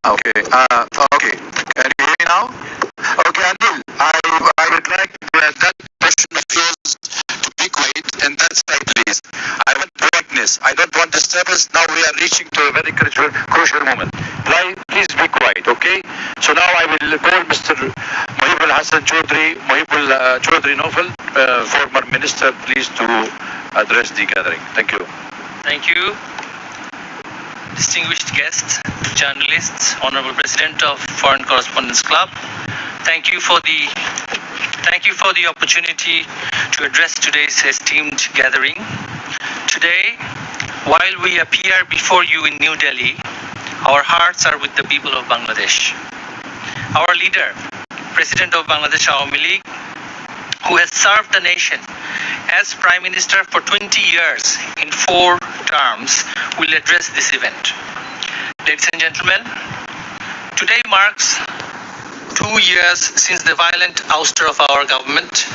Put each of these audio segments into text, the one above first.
Okay. Okay. Can you hear me now? Okay, Anil. I would like that portion of yours to be quiet, and that side, please. I want quietness. I don't want disturbance. Now we are reaching to a very crucial moment. Please be quiet, okay? So now I will call Mr. Mohibul Hassan Chaudhry, Mohibul Chaudhry Nofal, former minister, please to address the gathering. Thank you. Thank you. Distinguished guests, journalists, Honorable President of Foreign Correspondents Club, thank you for the opportunity to address today's esteemed gathering. Today, while we appear before you in New Delhi, our hearts are with the people of Bangladesh. Our leader, President of Bangladesh Awami League, who has served the nation as Prime Minister for 20 years in 4 terms, will address this event. Ladies and gentlemen, today marks 2 years since the violent ouster of our government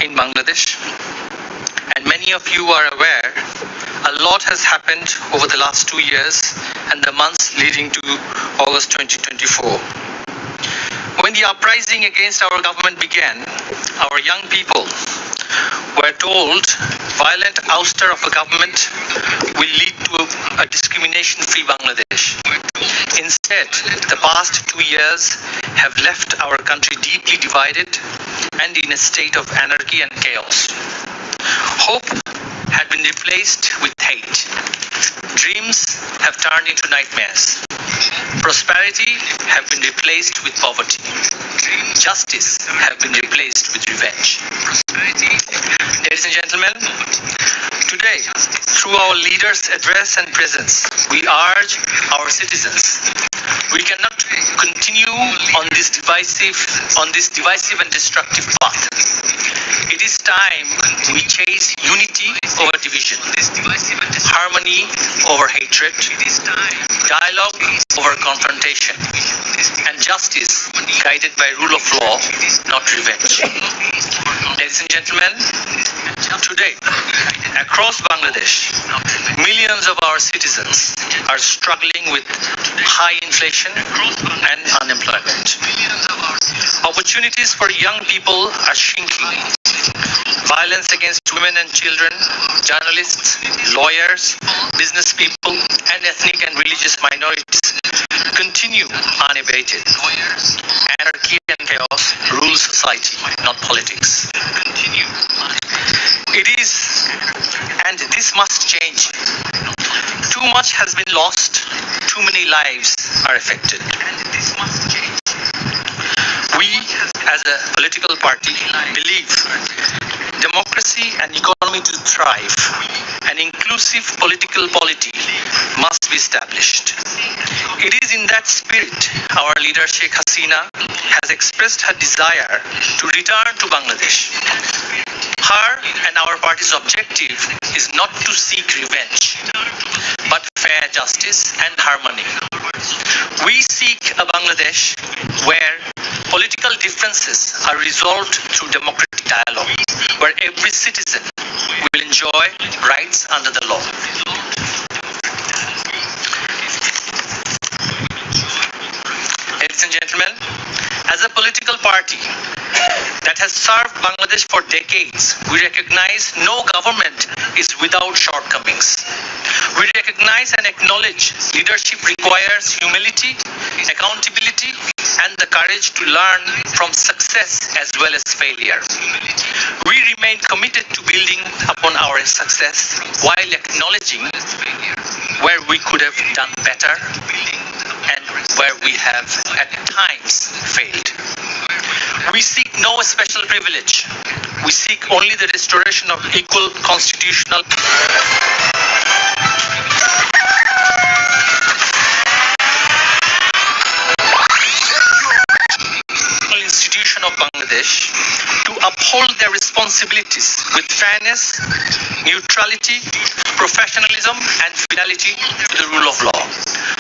in Bangladesh. And many of you are aware, a lot has happened over the last 2 years and the months leading to August 2024. When the uprising against our government began, our young people were told violent ouster of a government will lead to a discrimination-free Bangladesh. Instead, the past 2 years have left our country deeply divided and in a state of anarchy and chaos. Hope had been replaced with hate. Dreams have turned into nightmares. Prosperity have been replaced with poverty. Justice have been replaced with revenge. Ladies and gentlemen, today, through our leaders' address and presence, we urge our citizens. We cannot continue on this divisive and destructive path. It is time we chase unity over division, harmony over hatred, dialogue over confrontation, and justice guided by rule of law, not revenge. Ladies and gentlemen, today, across Bangladesh, millions of our citizens are struggling with high inflation and unemployment. Opportunities for young people are shrinking. Violence against women and children, journalists, lawyers, business people, and ethnic and religious minorities continue unabated. Anarchy and chaos rule society, not politics. It is, and this must change. Too much has been lost, too many lives are affected. We, as a political party, believe democracy and economy to thrive, an inclusive political polity must be established. It is in that spirit our leader Sheikh Hasina has expressed her desire to return to Bangladesh. Her and our party's objective is not to seek revenge, but fair justice and harmony. We seek a Bangladesh where political differences are resolved through democratic dialogue, where every citizen will enjoy rights under the law. Ladies and gentlemen, as a political party that has served Bangladesh for decades, we recognize no government is without shortcomings. We recognize and acknowledge leadership requires humility, accountability, and the courage to learn from success as well as failure. We remain committed to building upon our success while acknowledging where we could have done better and where we have at times failed. We seek no special privilege. We seek only the restoration of equal constitutional institution of Bangladesh to uphold their responsibilities with fairness, neutrality, professionalism, and fidelity to the rule of law.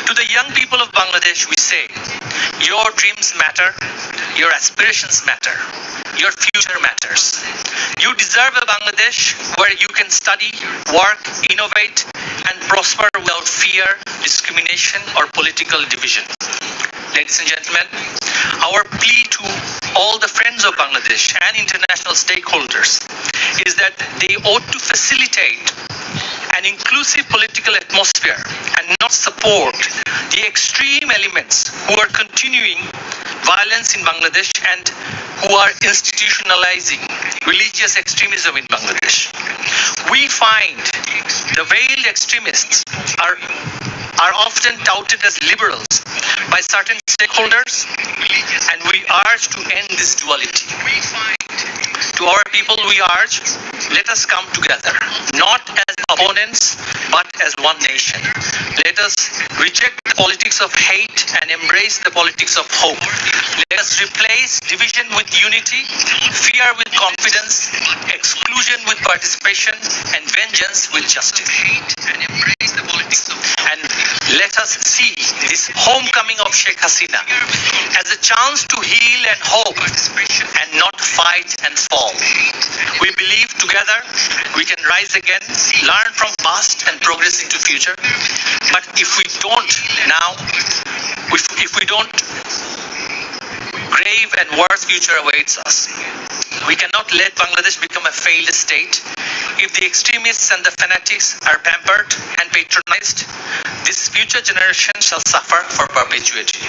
To the young people of Bangladesh, we say, your dreams matter, your aspirations matter, your future matters. You deserve a Bangladesh where you can study, work, innovate, and prosper without fear, discrimination, or political division. Ladies and gentlemen, our plea to all the friends of Bangladesh and international stakeholders is that they ought to facilitate an inclusive political atmosphere and not support the extreme elements who are continuing violence in Bangladesh and who are institutionalizing religious extremism in Bangladesh. We find the veiled extremists are often touted as liberals by certain stakeholders, and we urge to end this duality. To our people, we urge, let us come together, not as opponents, but as one nation. Let us reject the politics of hate and embrace the politics of hope. Let us replace division with unity, fear with confidence, exclusion with participation, and vengeance with justice. And let us see this homecoming of Sheikh Hasina as a chance to heal and hope and not fight and fall. We believe together we can rise again, learn from past and progress into future. But if we don't now, if we don't, grave and worse future awaits us. We cannot let Bangladesh become a failed state. If the extremists and the fanatics are pampered and patronized, this future generation shall suffer for perpetuity.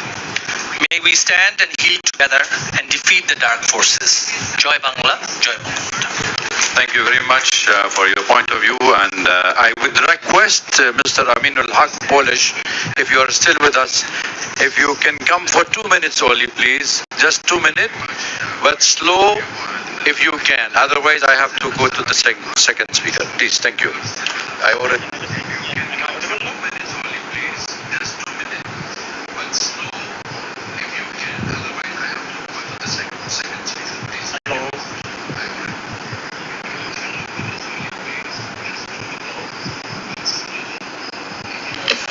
May we stand and heal together and defeat the dark forces. Joy Bangla, Joy Bangla. Thank you very much for your point of view, and I would request Mr. Aminul Haq Polish, if you are still with us, if you can come for 2 minutes only, please, just 2 minutes, but slow if you can. Otherwise, I have to go to the second speaker. Please, thank you. I already.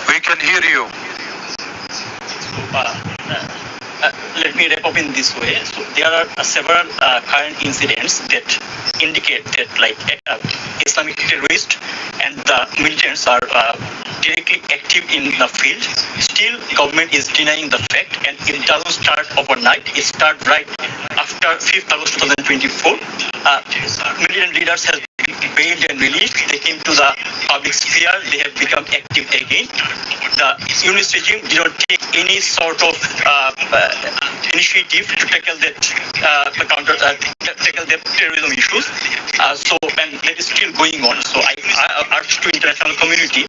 We can hear you. Let me wrap up in this way. So there are several current incidents that indicate that Islamic terrorists and the militants are directly active in the field. Still, government is denying the fact, and it doesn't start overnight. It starts right after 5th August 2024. Militant leaders have been bailed and released. They came to the public sphere. They have become active again. The Yunus regime did not take any sort of initiative to tackle that tackle the terrorism issues. And that is still going on. So I urge to international community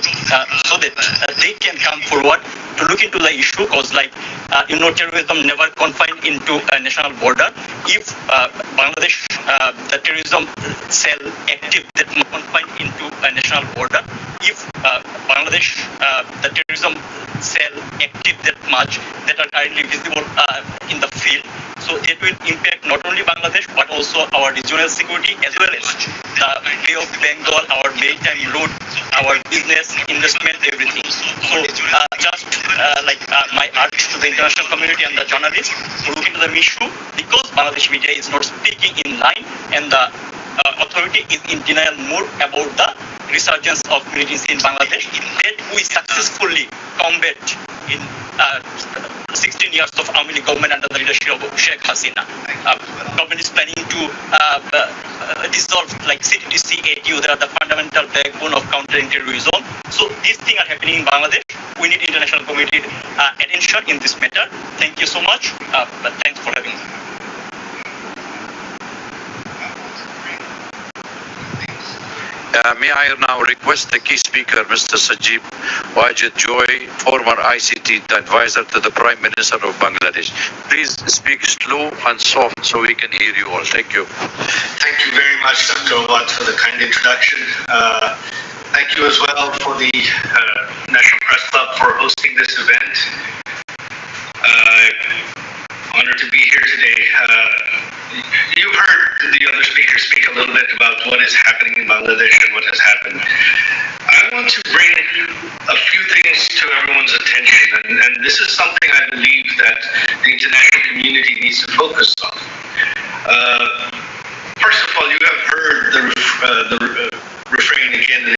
so that they can come forward to look into the issue, because terrorism never confined into a national border. If Bangladesh, the terrorism cell active, that not confined into a national border. If Bangladesh, the terrorism cell active that much, that are currently visible in the field, so it will impact not only Bangladesh but also our regional security as well as the Bay of Bengal, our maritime route, our business, investment, everything. So my urge to the international community and the journalists to look into the issue, because Bangladesh media is not speaking in line, and the authority is in denial mode about the resurgence of militancy in Bangladesh that we successfully combat in 16 years of Awami League government under the leadership of Sheikh Hasina. Government is planning to dissolve CTTC, ATU. They are the fundamental backbone of countering terrorism. So these things are happening in Bangladesh. We need international community attention in this matter. Thank you so much. Thanks for having me. May I now request the key speaker, Mr. Sajib Wajid Joy, former ICT advisor to the Prime Minister of Bangladesh. Please speak slow and soft so we can hear you all. Thank you. Thank you very much, Dr. Awad, for the kind introduction. Thank you as well for the National Press Club for hosting this event. Honored to be here today. You've heard the other speakers speak a little bit about what is happening in Bangladesh and what has happened. I want to bring a few things to everyone's attention, and this is something I believe that the international community needs to focus on. First of all, you have heard the refrain again and